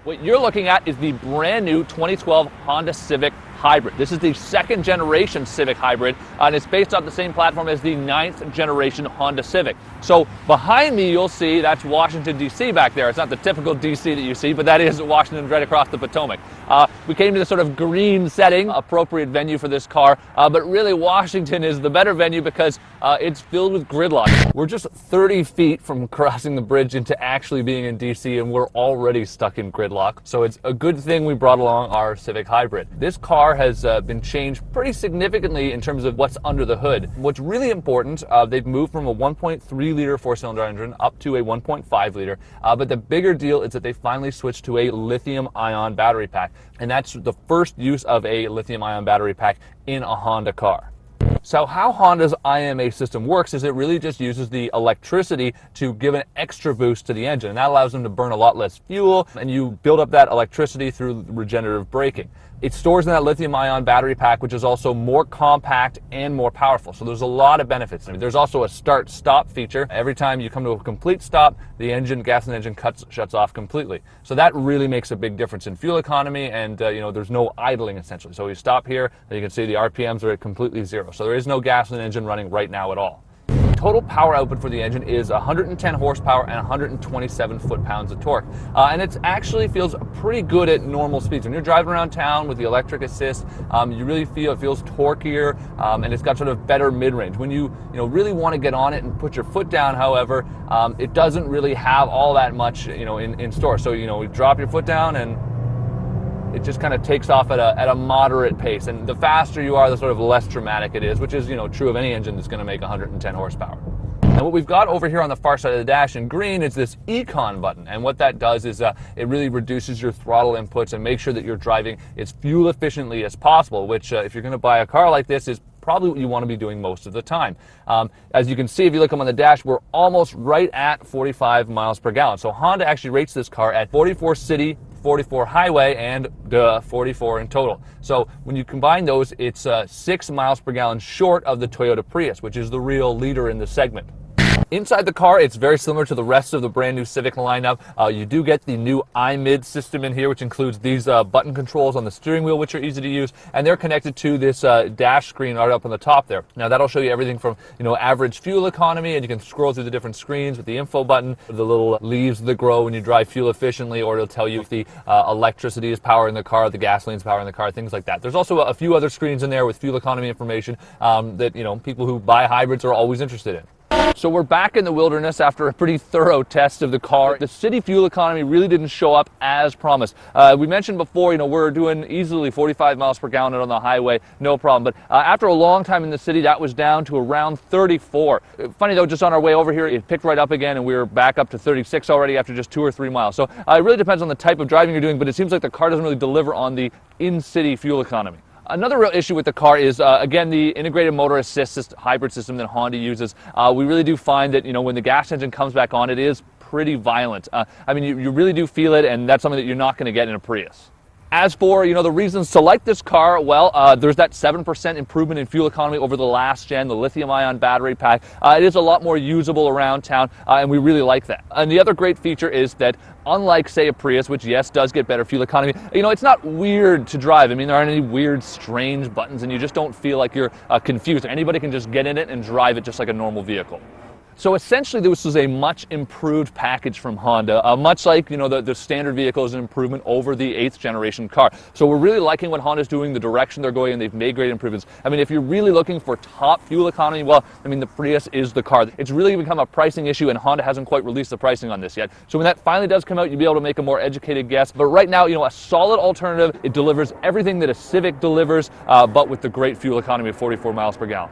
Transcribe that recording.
What you're looking at is the brand new 2012 Honda Civic Hybrid. This is the second generation Civic Hybrid, and it's based off the same platform as the 9th generation Honda Civic. So behind me, you'll see that's Washington, D.C. back there. It's not the typical D.C. that you see, but that is Washington right across the Potomac. We came to this sort of green setting, appropriate venue for this car, but really Washington is the better venue because it's filled with gridlock. We're just 30 feet from crossing the bridge into actually being in D.C., and we're already stuck in gridlock. So it's a good thing we brought along our Civic Hybrid. This car has been changed pretty significantly in terms of what's under the hood. What's really important, they've moved from a 1.3-liter four-cylinder engine up to a 1.5-liter, but the bigger deal is that they finally switched to a lithium-ion battery pack, and that's the first use of a lithium-ion battery pack in a Honda car. So how Honda's IMA system works is it really just uses the electricity to give an extra boost to the engine, and that allows them to burn a lot less fuel, and you build up that electricity through regenerative braking. It stores in that lithium-ion battery pack, which is also more compact and more powerful. So there's a lot of benefits. I mean, there's also a start-stop feature. Every time you come to a complete stop, the gasoline engine shuts off completely. So that really makes a big difference in fuel economy, and there's no idling essentially. So you stop here, and you can see the RPMs are at completely zero. So there is no gasoline engine running right now at all. Total power output for the engine is 110 horsepower and 127 foot-pounds of torque. And it actually feels pretty good at normal speeds. When you're driving around town with the electric assist, you really feel it feels torquier, and it's got sort of better mid-range. When you really want to get on it and put your foot down, however, it doesn't really have all that much in store. So you drop your foot down and it just kind of takes off at a moderate pace, and the faster you are, the sort of less dramatic it is, which is true of any engine that's going to make 110 horsepower. And what we've got over here on the far side of the dash in green is this Econ button, and what that does is it really reduces your throttle inputs and makes sure that you're driving as fuel efficiently as possible, which if you're going to buy a car like this is probably what you want to be doing most of the time. As you can see, if you look up on the dash, we're almost right at 45 miles per gallon. So Honda actually rates this car at 44 city, 44 highway, and 44 in total. So when you combine those, it's 6 miles per gallon short of the Toyota Prius, which is the real leader in the segment. Inside the car, it's very similar to the rest of the brand new Civic lineup. You do get the new iMid system in here, which includes these button controls on the steering wheel, which are easy to use, and they're connected to this dash screen right up on the top there. Now that'll show you everything from average fuel economy, and you can scroll through the different screens with the info button, the little leaves that grow when you drive fuel efficiently, or it'll tell you if the electricity is powering the car, the gasoline is powering the car, things like that. There's also a few other screens in there with fuel economy information that people who buy hybrids are always interested in. So we're back in the wilderness after a pretty thorough test of the car. The city fuel economy really didn't show up as promised. We mentioned before, we're doing easily 45 miles per gallon on the highway, no problem. But after a long time in the city, that was down to around 34. Funny though, just on our way over here, it picked right up again, and we were back up to 36 already after just 2 or 3 miles. So it really depends on the type of driving you're doing, but it seems like the car doesn't really deliver on the in-city fuel economy. Another real issue with the car is, again, the integrated motor assist hybrid system that Honda uses. We really do find that, when the gas engine comes back on, it is pretty violent. You really do feel it, and that's something that you're not going to get in a Prius. As for, the reasons to like this car, well, there's that 7% improvement in fuel economy over the last gen, the lithium-ion battery pack. It is a lot more usable around town, and we really like that. And the other great feature is that, unlike, say, a Prius, which, yes, does get better fuel economy, it's not weird to drive. There aren't any weird, strange buttons, and you just don't feel like you're confused. Anybody can just get in it and drive it just like a normal vehicle. So essentially, this was a much improved package from Honda, much like the standard vehicle is an improvement over the 8th generation car. So we're really liking what Honda's doing, the direction they're going, and they've made great improvements. If you're really looking for top fuel economy, well, the Prius is the car. It's really become a pricing issue, and Honda hasn't quite released the pricing on this yet. So when that finally does come out, you'll be able to make a more educated guess. But right now, a solid alternative. It delivers everything that a Civic delivers, but with the great fuel economy of 44 miles per gallon.